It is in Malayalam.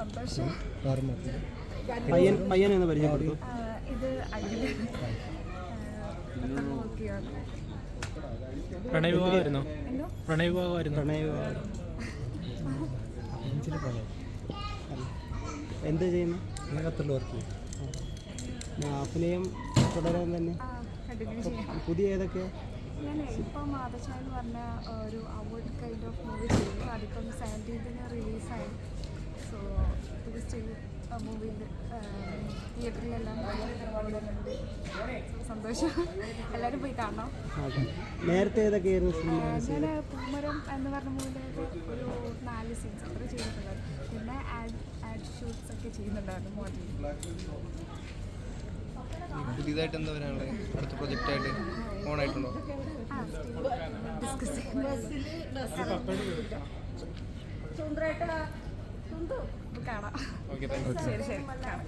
സന്തോഷം. പയ്യനെന്ന് പരിചയപ്പെടുത്തു. ഇത് അഖില്. പ്രണയവിവാഹമായിരുന്നു. എന്തോ പ്രണയവിവാഹമായിരുന്നു. എന്ത് ചെയ്യുന്നു? അഭിനയം തുടരാൻ തന്നെ കണ്ടിന്യൂ ചെയ്യാം. പുതിയ ഏതൊക്കെയാ? ഞാൻ ഇപ്പം മാതച്ചായ എന്ന് പറഞ്ഞ ഒരു അവാർഡ് കൈൻഡ് ഓഫ് മൂവി ചെയ്തു. അതിപ്പം 17th റിലീസായി. സോ ഇത് സ്റ്റിൽ മൂവിയിൽ തിയേറ്ററിലെല്ലാം ഓടുന്നുണ്ട്. സന്തോഷം. എല്ലാവരും പോയി കാണണം. നേരത്തെ ഏതൊക്കെയായിരുന്നു സിനിമ? ഞാൻ പൂമരം എന്ന് പറഞ്ഞ മൂവിയിലൊക്കെ ഒരു 4 സീൻസ് അത്ര ചെയ്തിട്ടുണ്ടായിരുന്നു. പിന്നെ ആഡ് ഷൂട്ട്സ് ഒക്കെ ചെയ്യുന്നുണ്ടായിരുന്നു മോഡലിംഗ്. പുതിയതായിട്ട് എന്താ പറയാനുള്ളത്? അടുത്ത പ്രൊജക്റ്റായിട്ട് ഓണായിട്ടുണ്ടോ? ഡിസ്കസ് കാണാം. Okay, thank you. ശരി കാണാം.